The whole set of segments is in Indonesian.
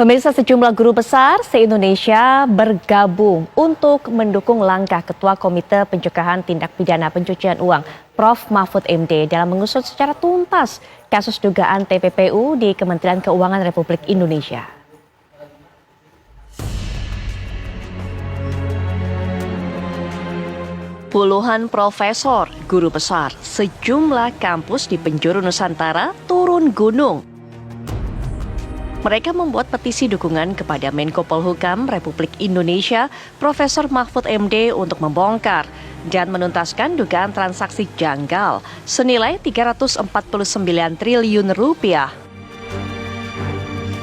Pemirsa, sejumlah guru besar se-Indonesia bergabung untuk mendukung langkah Ketua Komite Pencegahan Tindak Pidana Pencucian Uang, Prof. Mahfud MD, dalam mengusut secara tuntas kasus dugaan TPPU di Kementerian Keuangan Republik Indonesia. Puluhan profesor, guru besar, sejumlah kampus di penjuru Nusantara turun gunung. Mereka membuat petisi dukungan kepada Menko Polhukam Republik Indonesia, Profesor Mahfud MD, untuk membongkar dan menuntaskan dugaan transaksi janggal senilai 349 triliun rupiah.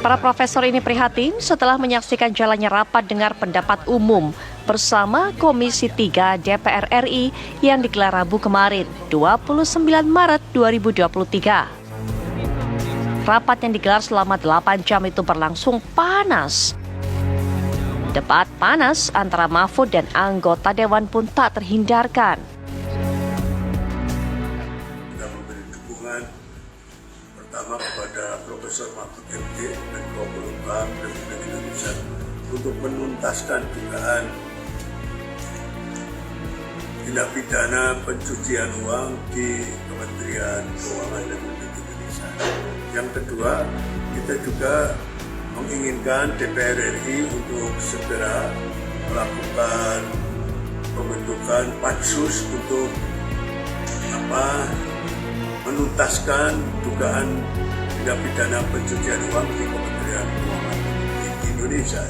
Para profesor ini prihatin setelah menyaksikan jalannya rapat dengar pendapat umum bersama Komisi 3 DPR RI yang digelar Rabu kemarin, 29 Maret 2023. Rapat yang digelar selama 8 jam itu berlangsung panas. Debat panas antara Mahfud dan anggota Dewan pun tak terhindarkan. Kita memberi dukungan pertama kepada Profesor Mahfud MD dan Menko Polhukam Republik Indonesia untuk menuntaskan dugaan tindak pidana pencucian uang di Kementerian Keuangan Republik Indonesia. Yang kedua, kita juga menginginkan DPR RI untuk segera melakukan pembentukan pansus untuk menuntaskan dugaan tindak pidana pencucian uang di Kementerian Keuangan Republik Indonesia.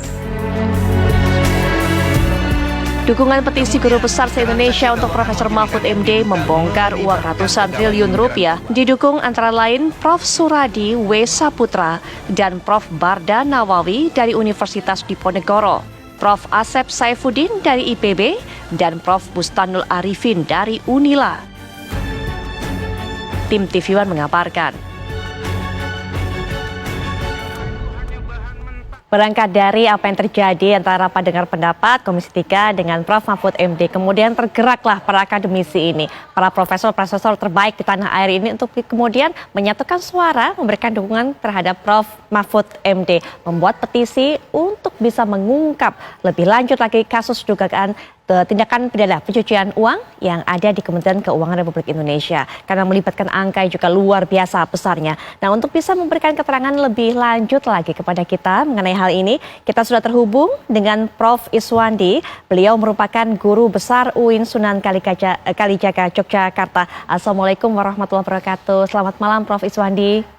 Dukungan petisi guru besar se-Indonesia untuk Profesor Mahfud MD membongkar uang ratusan triliun rupiah didukung antara lain Prof. Suradi W. Saputra dan Prof. Barda Nawawi dari Universitas Diponegoro, Prof. Asep Saifuddin dari IPB, dan Prof. Bustanul Arifin dari Unila. Tim TV One mengabarkan. Berangkat dari apa yang terjadi antara rapat dengar pendapat Komisi 3 dengan Prof. Mahfud MD, kemudian tergeraklah para akademisi ini, para profesor-profesor terbaik di tanah air ini untuk kemudian menyatukan suara, memberikan dukungan terhadap Prof. Mahfud MD, membuat petisi untuk bisa mengungkap lebih lanjut lagi kasus dugaan tindakan pidana pencucian uang yang ada di Kementerian Keuangan Republik Indonesia karena melibatkan angka yang juga luar biasa besarnya. Nah, untuk bisa memberikan keterangan lebih lanjut lagi kepada kita mengenai hal ini, kita sudah terhubung dengan Prof. Iswandi. Beliau merupakan guru besar UIN Sunan Kalijaga Yogyakarta. Assalamualaikum warahmatullahi wabarakatuh. Selamat malam Prof. Iswandi.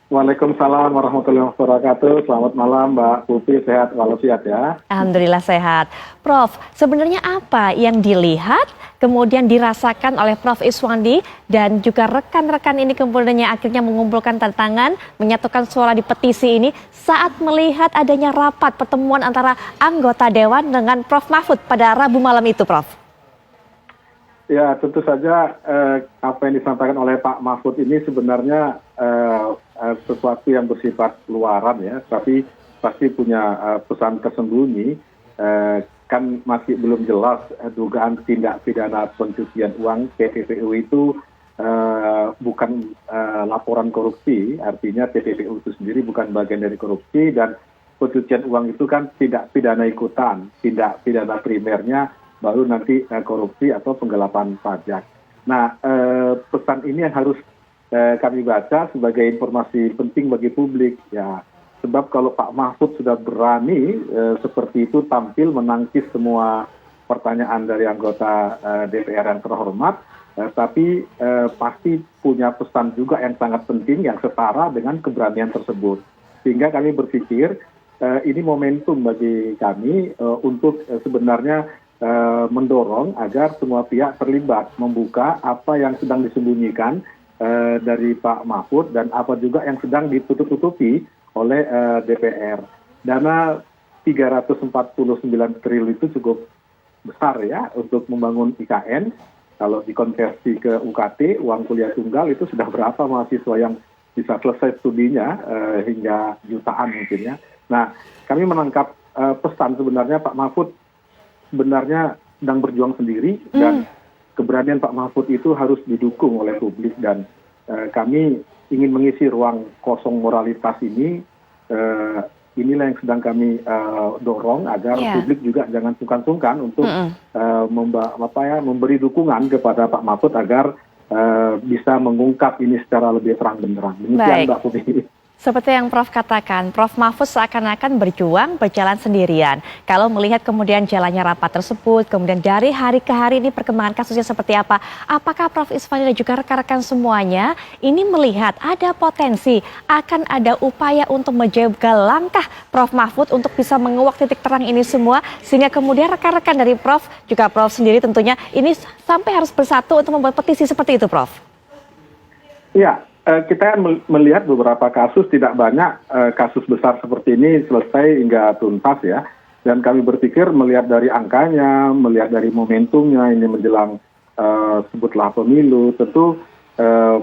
Waalaikumsalam warahmatullahi wabarakatuh. Selamat malam Mbak Putri, sehat walafiat ya. Alhamdulillah sehat. Prof, sebenarnya apa yang dilihat kemudian dirasakan oleh Prof. Iswandi dan juga rekan-rekan ini kemudian akhirnya mengumpulkan tantangan, menyatukan suara di petisi ini saat melihat adanya rapat pertemuan antara anggota Dewan dengan Prof. Mahfud pada Rabu malam itu, Prof? Ya, tentu saja apa yang disampaikan oleh Pak Mahfud ini sebenarnya sesuatu yang bersifat luaran ya, tapi pasti punya pesan tersembunyi. Kan masih belum jelas dugaan tindak pidana pencucian uang TPPU itu bukan laporan korupsi, artinya TPPU itu sendiri bukan bagian dari korupsi, dan pencucian uang itu kan tidak pidana ikutan, tindak pidana primernya baru nanti korupsi atau penggelapan pajak. Nah, pesan ini yang harus kami baca sebagai informasi penting bagi publik ya. Sebab kalau Pak Mahfud sudah berani seperti itu tampil menangkis semua pertanyaan dari anggota DPR yang terhormat, tapi pasti punya pesan juga yang sangat penting yang setara dengan keberanian tersebut. Sehingga kami berpikir ini momentum bagi kami untuk sebenarnya mendorong agar semua pihak terlibat, membuka apa yang sedang disembunyikan dari Pak Mahfud dan apa juga yang sedang ditutup-tutupi oleh DPR. Dana 349 triliun itu cukup besar ya untuk membangun IKN. Kalau dikonversi ke UKT, uang kuliah tunggal, itu sudah berapa mahasiswa yang bisa selesai studinya hingga jutaan mungkin ya. Nah, kami menangkap pesan sebenarnya Pak Mahfud sebenarnya sedang berjuang sendiri dan keberanian Pak Mahfud itu harus didukung oleh publik, dan kami ingin mengisi ruang kosong moralitas ini inilah yang sedang kami dorong agar publik juga jangan sungkan-sungkan untuk memberi dukungan kepada Pak Mahfud agar bisa mengungkap ini secara lebih terang benderang. Demikian Mbak Putri. Seperti yang Prof katakan, Prof Mahfud seakan-akan berjalan sendirian. Kalau melihat kemudian jalannya rapat tersebut, kemudian dari hari ke hari ini perkembangan kasusnya seperti apa, apakah Prof Iswandi dan juga rekan-rekan semuanya ini melihat ada potensi akan ada upaya untuk menjaga langkah Prof Mahfud untuk bisa menguak titik terang ini semua, sehingga kemudian rekan-rekan dari Prof, juga Prof sendiri tentunya, ini sampai harus bersatu untuk membuat petisi seperti itu, Prof? Iya. Kita melihat beberapa kasus, tidak banyak kasus besar seperti ini selesai hingga tuntas ya. Dan kami berpikir melihat dari angkanya, melihat dari momentumnya ini menjelang sebutlah pemilu, tentu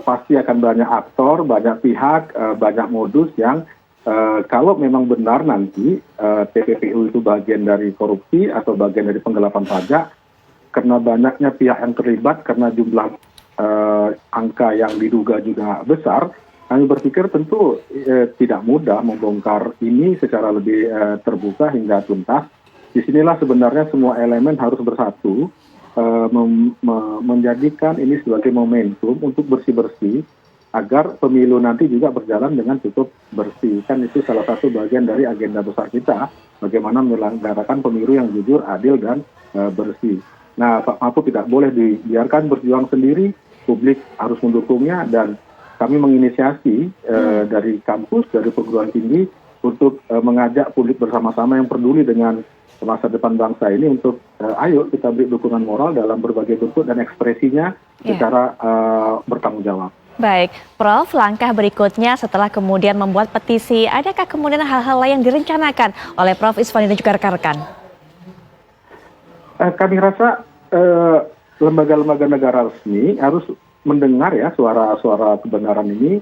pasti akan banyak aktor, banyak pihak, banyak modus yang kalau memang benar nanti TPPU itu bagian dari korupsi atau bagian dari penggelapan pajak, karena banyaknya pihak yang terlibat, karena jumlah angka yang diduga juga besar, kami berpikir tentu tidak mudah membongkar ini secara lebih terbuka hingga tuntas. Disinilah sebenarnya semua elemen harus bersatu, menjadikan ini sebagai momentum untuk bersih-bersih, agar pemilu nanti juga berjalan dengan cukup bersih. Kan itu salah satu bagian dari agenda besar kita, bagaimana menyelenggarakan pemilu yang jujur, adil, dan bersih. Nah, Pak Mahfud tidak boleh dibiarkan berjuang sendiri, publik harus mendukungnya, dan kami menginisiasi dari kampus, dari perguruan tinggi untuk mengajak publik bersama-sama yang peduli dengan masa depan bangsa ini untuk ayo kita beri dukungan moral dalam berbagai bentuk dan ekspresinya secara bertanggung jawab. Baik, Prof, langkah berikutnya setelah kemudian membuat petisi, adakah kemudian hal-hal lain yang direncanakan oleh Prof Iswandi dan juga rekan-rekan? Kami rasa lembaga-lembaga negara resmi harus mendengar ya suara-suara kebenaran ini.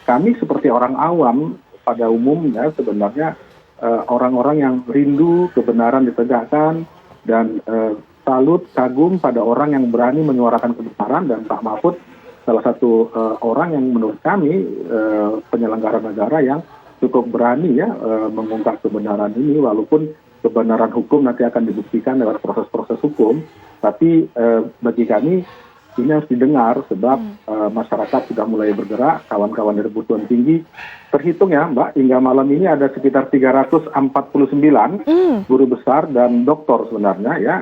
Kami seperti orang awam pada umumnya sebenarnya orang-orang yang rindu kebenaran ditegakkan dan salut, kagum pada orang yang berani menyuarakan kebenaran, dan Pak Mahfud salah satu orang yang menurut kami penyelenggara negara yang cukup berani ya mengungkap kebenaran ini, walaupun kebenaran hukum nanti akan dibuktikan lewat proses-proses hukum, tapi bagi kami ini harus didengar sebab masyarakat sudah mulai bergerak, kawan-kawan dari perguruan tinggi. Terhitung ya Mbak, hingga malam ini ada sekitar 349 guru besar dan doktor sebenarnya ya,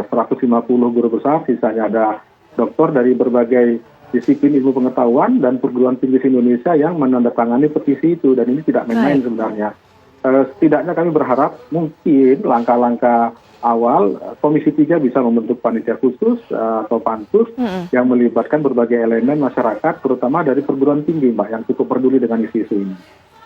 150 guru besar, sisanya ada doktor dari berbagai disiplin ilmu pengetahuan dan perguruan tinggi Indonesia yang menandatangani petisi itu, dan ini tidak main-main sebenarnya. Setidaknya kami berharap mungkin langkah-langkah awal Komisi 3 bisa membentuk panitia khusus atau pansus yang melibatkan berbagai elemen masyarakat, terutama dari perguruan tinggi Mbak, yang cukup peduli dengan isu-isu ini.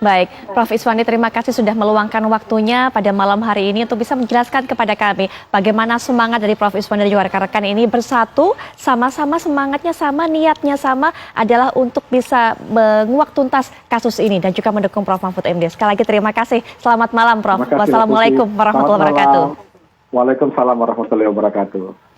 Baik, Prof Iswandi, terima kasih sudah meluangkan waktunya pada malam hari ini untuk bisa menjelaskan kepada kami bagaimana semangat dari Prof Iswandi dan juga rekan-rekan ini bersatu, sama-sama semangatnya sama, niatnya sama, adalah untuk bisa menguak tuntas kasus ini dan juga mendukung Prof Mahfud MD. Sekali lagi terima kasih. Selamat malam, Prof. Wassalamualaikum warahmatullahi wabarakatuh. Waalaikumsalam warahmatullahi wabarakatuh.